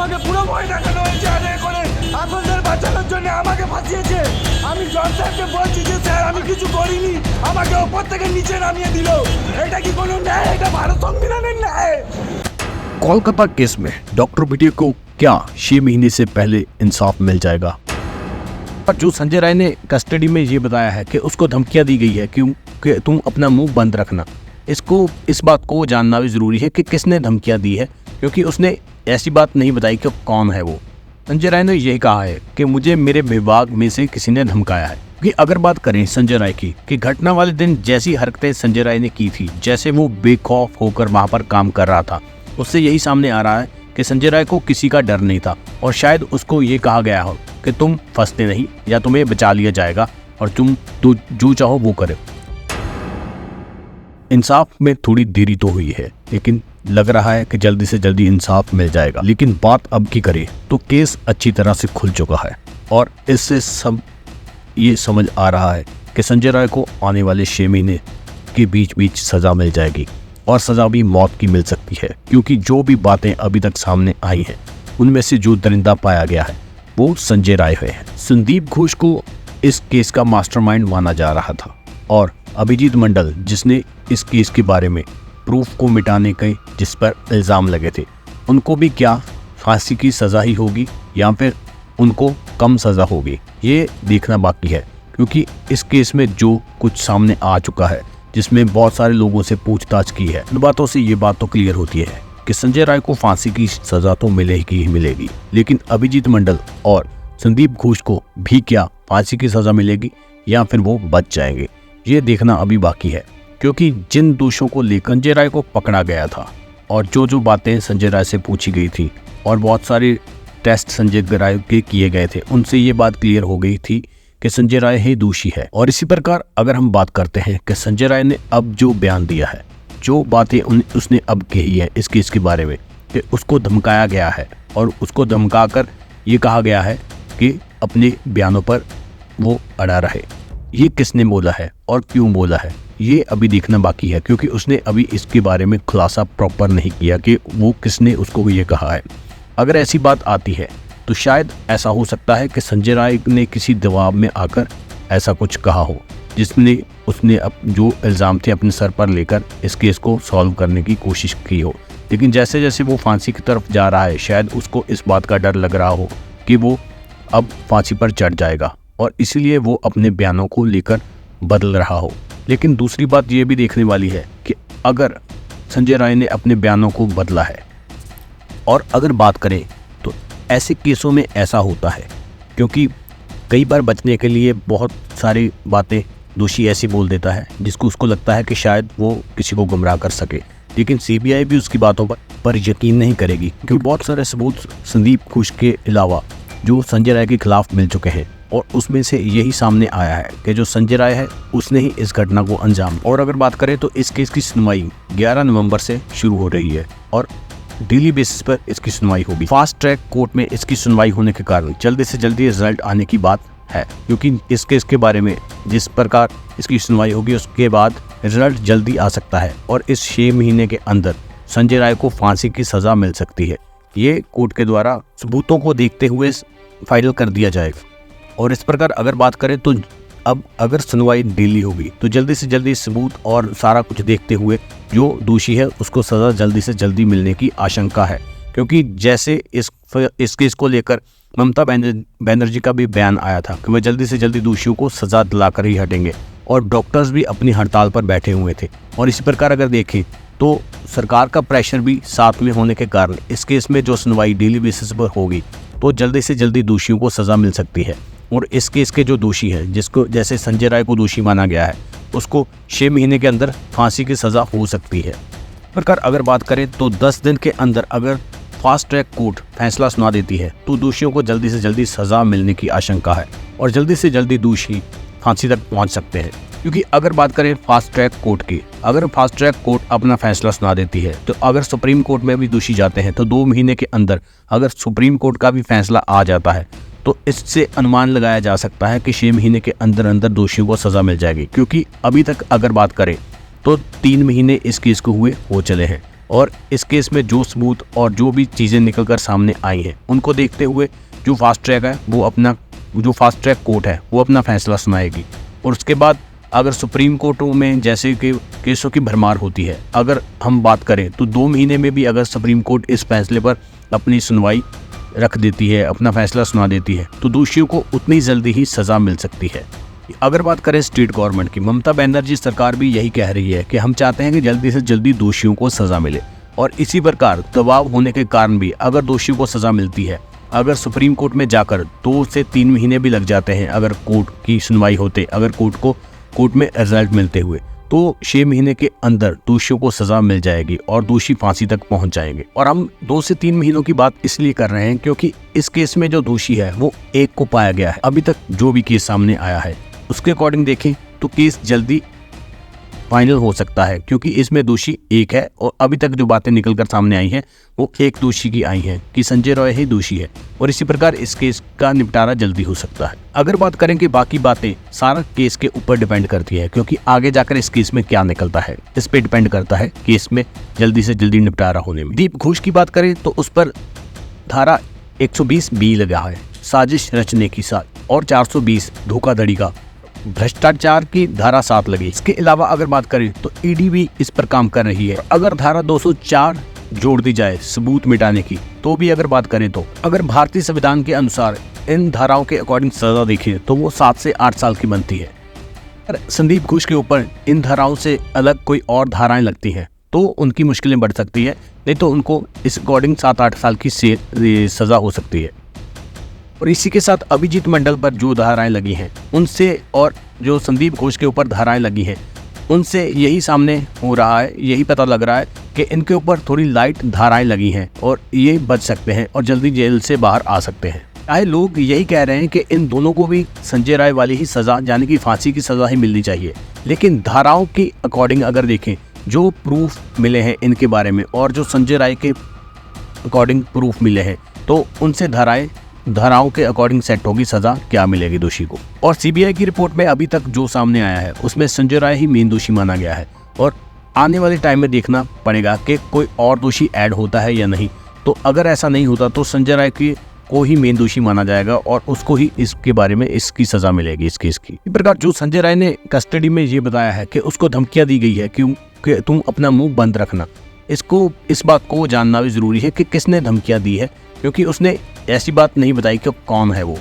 আমাকে পুরো ভয় দেখানো হয়েছে আরে করে আপনাদের বাঁচানোর জন্য আমাকে ফাঁসিয়েছে। আমি জজ সাহেবকে বলছি যে স্যার আমি কিছু করিনি, আমাকে ওপর থেকে নিচে নামিয়ে দিল। এটা কি কোনো ন্যায়? এটা ভারत संविधाনের न्याय। कोलकाता केस में डॉक्टर बिटिया को क्या 6 महीने से पहले इंसाफ मिल जाएगा? पर जो संजय राय ने कस्टडी में ये बताया है कि उसको धमकियां दी गई है कि तुम अपना मुंह बंद रखना, इस बात को जानना भी जरूरी है कि किसने धमकियां दी है, क्योंकि उसने ऐसी बात नहीं बताई कि कौन है वो। संजय राय ने यही कहा है कि मुझे मेरे विभाग में से किसी ने धमकाया है। कि अगर बात करें संजय राय की कि घटना वाले दिन जैसी हरकतें संजय राय ने की थी, जैसे वो बेखौफ होकर वहां पर काम कर रहा था, उससे यही सामने आ रहा है कि संजय राय को किसी का डर नहीं था और शायद उसको ये कहा गया हो कि तुम फंसते नहीं या तुम्हें बचा लिया जाएगा और तुम जो चाहो वो करो। इंसाफ में थोड़ी देरी तो हुई है, लेकिन लग रहा है कि जल्दी से जल्दी इंसाफ मिल जाएगा। लेकिन बात अब की करें तो केस अच्छी तरह से खुल चुका है और इससे सब ये समझ आ रहा है कि संजय राय को आने वाले 6 महीने के बीच सजा मिल जाएगी और सजा भी मौत की मिल सकती है, क्योंकि जो भी बातें अभी तक सामने आई हैं उनमें से जो दरिंदा पाया गया है वो संजय राय है। संदीप घोष को इस केस का मास्टरमाइंड माना जा रहा था और अभिजीत मंडल जिसने इस केस के बारे में प्रूफ को मिटाने के जिस पर इल्ज़ाम लगे थे, उनको भी क्या फांसी की सज़ा ही होगी या फिर उनको कम सज़ा होगी, ये देखना बाकी है। क्योंकि इस केस में जो कुछ सामने आ चुका है, जिसमें बहुत सारे लोगों से पूछताछ की है, इन बातों से ये बात तो क्लियर होती है कि संजय राय को फांसी की सज़ा तो मिलेगी ही मिलेगी, लेकिन अभिजीत मंडल और संदीप घोष को भी क्या फांसी की सज़ा मिलेगी या फिर वो बच जाएंगे, ये देखना अभी बाकी है। क्योंकि जिन दोषों को लेकर संजय राय को पकड़ा गया था और जो बातें संजय राय से पूछी गई थी और बहुत सारे टेस्ट संजय राय के किए गए थे, उनसे ये बात क्लियर हो गई थी कि संजय राय ही दोषी है। और इसी प्रकार अगर हम बात करते हैं कि संजय राय ने अब जो बयान दिया है, जो बातें उसने अब कही है इस केस के बारे में कि उसको धमकाया गया है और उसको धमकाकर ये कहा गया है कि अपने बयानों पर वो अड़ा रहे, ये किसने बोला है और क्यों बोला है, ये अभी देखना बाकी है। क्योंकि उसने अभी इसके बारे में खुलासा प्रॉपर नहीं किया कि वो किसने उसको ये कहा है। अगर ऐसी बात आती है तो शायद ऐसा हो सकता है कि संजय राय ने किसी दबाव में आकर ऐसा कुछ कहा हो, जिसमें उसने जो इल्ज़ाम थे अपने सर पर लेकर इस केस को सॉल्व करने की कोशिश की हो। लेकिन जैसे जैसे वो फांसी की तरफ जा रहा है, शायद उसको इस बात का डर लग रहा हो कि वो अब फांसी पर चढ़ जाएगा और इसीलिए वो अपने बयानों को लेकर बदल रहा हो। लेकिन दूसरी बात ये भी देखने वाली है कि अगर संजय राय ने अपने बयानों को बदला है, और अगर बात करें तो ऐसे केसों में ऐसा होता है क्योंकि कई बार बचने के लिए बहुत सारी बातें दोषी ऐसी बोल देता है जिसको उसको लगता है कि शायद वो किसी को गुमराह कर सके, लेकिन सीबीआई भी उसकी बातों पर यकीन नहीं करेगी। क्योंकि बहुत सारे सबूत संदीप घोष के अलावा जो संजय राय के खिलाफ मिल चुके हैं और उसमें से यही सामने आया है कि जो संजय राय है उसने ही इस घटना को अंजाम। और अगर बात करें तो इस केस की सुनवाई 11 नवंबर से शुरू हो रही है और डेली बेसिस पर इसकी सुनवाई होगी। फास्ट ट्रैक कोर्ट में इसकी सुनवाई होने के कारण जल्दी से जल्दी रिजल्ट आने की बात है, क्योंकि इस केस के बारे में जिस प्रकार इसकी सुनवाई होगी उसके बाद रिजल्ट जल्दी आ सकता है और इस 6 महीने के अंदर संजय राय को फांसी की सज़ा मिल सकती है। ये कोर्ट के द्वारा सबूतों को देखते हुए फाइनल कर दिया जाएगा। और इस प्रकार अगर बात करें तो अब अगर सुनवाई डेली होगी तो जल्दी से जल्दी सबूत और सारा कुछ देखते हुए जो दोषी है उसको सज़ा जल्दी से जल्दी मिलने की आशंका है। क्योंकि जैसे इस केस को लेकर ममता बनर्जी का भी बयान आया था कि वह जल्दी से जल्दी दोषियों को सज़ा दिलाकर ही हटेंगे और डॉक्टर्स भी अपनी हड़ताल पर बैठे हुए थे। और इसी प्रकार अगर देखें तो सरकार का प्रेशर भी साथ में होने के कारण इस केस में जो सुनवाई डेली बेसिस पर होगी तो जल्दी से जल्दी दोषियों को सज़ा मिल सकती है। और इस केस के जो दोषी है, जिसको जैसे संजय राय को दोषी माना गया है, उसको 6 महीने के अंदर फांसी की सज़ा हो सकती है। प्रकार अगर बात करें तो 10 दिन के अंदर अगर फास्ट ट्रैक कोर्ट फैसला सुना देती है तो दोषियों को जल्दी से जल्दी सज़ा मिलने की आशंका है और जल्दी से जल्दी दोषी फांसी तक पहुंच सकते हैं। क्योंकि अगर बात करें फास्ट ट्रैक कोर्ट की, अगर फास्ट ट्रैक कोर्ट अपना फैसला सुना देती है तो अगर सुप्रीम कोर्ट में भी दोषी जाते हैं तो 2 महीने के अंदर अगर सुप्रीम कोर्ट का भी फैसला आ जाता है तो इससे अनुमान लगाया जा सकता है कि 6 महीने के अंदर अंदर दोषियों को सज़ा मिल जाएगी। क्योंकि अभी तक अगर बात करें तो 3 महीने इस केस को हुए हो चले हैं और इस केस में जो सबूत और जो भी चीज़ें निकल कर सामने आई हैं उनको देखते हुए जो फास्ट ट्रैक कोर्ट है वो अपना फैसला सुनाएगी। और उसके बाद अगर सुप्रीम कोर्टों में जैसे कि केसों की भरमार होती है, अगर हम बात करें तो 2 महीने में भी अगर सुप्रीम कोर्ट इस फैसले पर अपनी सुनवाई रख देती है, अपना फैसला सुना देती है, तो दोषियों को उतनी जल्दी ही सज़ा मिल सकती है। अगर बात करें स्टेट गवर्नमेंट की, ममता बनर्जी सरकार भी यही कह रही है कि हम चाहते हैं कि जल्दी से जल्दी दोषियों को सज़ा मिले। और इसी प्रकार दबाव होने के कारण भी अगर दोषियों को सज़ा मिलती है, अगर सुप्रीम कोर्ट में जाकर 2 से 3 महीने भी लग जाते हैं, अगर कोर्ट की सुनवाई होते, अगर कोर्ट में रिजल्ट मिलते हुए, तो 6 महीने के अंदर दोषियों को सज़ा मिल जाएगी और दोषी फांसी तक पहुंच जाएंगे। और हम 2 से 3 महीनों की बात इसलिए कर रहे हैं क्योंकि इस केस में जो दोषी है वो एक को पाया गया है। अभी तक जो भी केस सामने आया है उसके अकॉर्डिंग देखें तो केस जल्दी फाइनल हो सकता है, क्योंकि इसमें दोषी एक है और अभी तक जो बातें निकलकर सामने आई हैं वो एक दोषी की आई हैं कि संजय रॉय ही दोषी है, और इसी प्रकार इस केस का निपटारा जल्दी हो सकता है। अगर बात करें कि बाकी बातें सारा केस के ऊपर डिपेंड करती है, क्योंकि आगे जाकर इस केस में क्या निकलता है इस पे डिपेंड करता है केस में जल्दी से जल्दी निपटारा होने में। दीप घोष की बात करें तो उस पर धारा 120B लगा है, साजिश रचने की साथ, और 420 धोखाधड़ी का, भ्रष्टाचार की धारा 7 लगी। इसके अलावा अगर बात करें तो ईडी भी इस पर काम कर रही है। अगर धारा 204 जोड़ दी जाए सबूत मिटाने की, तो भी अगर बात करें तो अगर भारतीय संविधान के अनुसार इन धाराओं के अकॉर्डिंग सजा देखें तो वो 7 से 8 साल की बनती है। अगर संदीप घोष के ऊपर इन धाराओं से अलग कोई और धाराएं लगती हैं तो उनकी मुश्किलें बढ़ सकती है, नहीं तो उनको इस अकॉर्डिंग 7-8 साल की सजा हो सकती है। और इसी के साथ अभिजीत मंडल पर जो धाराएं लगी हैं उनसे, और जो संदीप घोष के ऊपर धाराएं लगी हैं उनसे यही सामने हो रहा है, यही पता लग रहा है कि इनके ऊपर थोड़ी लाइट धाराएं लगी हैं और ये बच सकते हैं और जल्दी जेल से बाहर आ सकते हैं। चाहे लोग यही कह रहे हैं कि इन दोनों को भी संजय राय वाली ही सज़ा, यानी कि फांसी की सज़ा ही मिलनी चाहिए, लेकिन धाराओं की अकॉर्डिंग अगर देखें, जो प्रूफ मिले हैं इनके बारे में और जो संजय राय के अकॉर्डिंग प्रूफ मिले हैं, तो उनसे धाराओं के अकॉर्डिंग सेट होगी सजा क्या मिलेगी दोषी को। और सीबीआई की रिपोर्ट में अभी तक जो सामने आया है उसमें संजय राय ही मेन दोषी माना गया है, और आने वाले टाइम में देखना पड़ेगा कि कोई और दोषी ऐड होता है या नहीं। तो अगर ऐसा नहीं होता तो संजय राय को ही मेन दोषी माना जाएगा और उसको ही इसके बारे में इसकी सजा मिलेगी इस केस की। इस प्रकार जो संजय राय ने कस्टडी में ये बताया है कि उसको धमकियां दी गई है कि तुम अपना मुंह बंद रखना, इस बात को जानना भी जरूरी है कि किसने धमकियां दी है, क्योंकि उसने ऐसी बात नहीं बताई कि कौन है वो।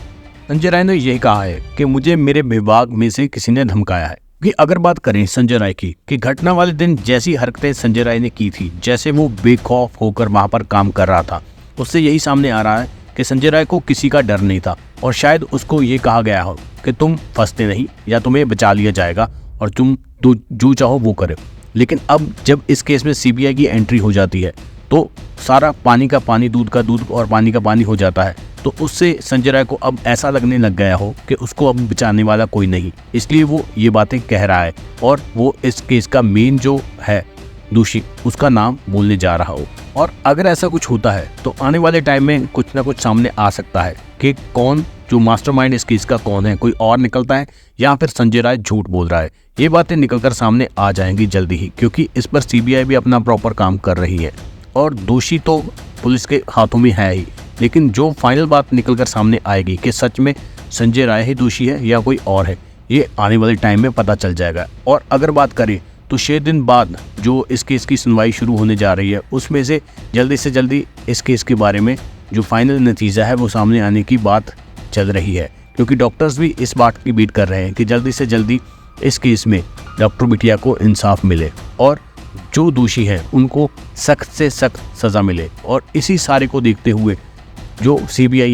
संजय राय ने यही कहा है कि मुझे मेरे विभाग में से किसी ने धमकाया है। कि अगर बात करें संजय राय की कि घटना वाले दिन जैसी हरकतें संजय राय ने की थी, जैसे वो बेखौफ होकर वहां पर काम कर रहा था, उससे यही सामने आ रहा है कि संजय राय को किसी का डर नहीं था, और शायद उसको ये कहा गया हो कि तुम फंसते नहीं या तुम्हें बचा लिया जाएगा और तुम जो चाहो वो करे। लेकिन अब जब इस केस में सीबीआई की एंट्री हो जाती है तो सारा पानी का पानी, दूध का दूध और पानी का पानी हो जाता है। तो उससे संजय राय को अब ऐसा लगने लग गया हो कि उसको अब बचाने वाला कोई नहीं, इसलिए वो ये बातें कह रहा है और वो इस केस का मेन जो है दोषी उसका नाम बोलने जा रहा हो। और अगर ऐसा कुछ होता है तो आने वाले टाइम में कुछ ना कुछ सामने आ सकता है कि कौन जो मास्टरमाइंड इस केस का कौन है, कोई और निकलता है या फिर संजय राय झूठ बोल रहा है। ये बातें निकलकर सामने आ जाएंगी जल्दी ही, क्योंकि इस पर सीबीआई भी अपना प्रॉपर काम कर रही है और दोषी तो पुलिस के हाथों में है ही, लेकिन जो फाइनल बात निकलकर सामने आएगी कि सच में संजय राय ही दोषी है या कोई और है, ये आने वाले टाइम में पता चल जाएगा। और अगर बात करें तो 6 दिन बाद जो इस केस की सुनवाई शुरू होने जा रही है, उसमें से जल्दी इस केस के बारे में जो फाइनल नतीजा है वो सामने आने की बात चल रही है, क्योंकि डॉक्टर्स भी इस बात की बीट कर रहे हैं कि जल्दी से जल्दी इस केस में डॉक्टर बिटिया को इंसाफ मिले और जो दोषी हैं उनको सख्त से सख्त सज़ा मिले। और इसी सारे को देखते हुए जो सीबीआई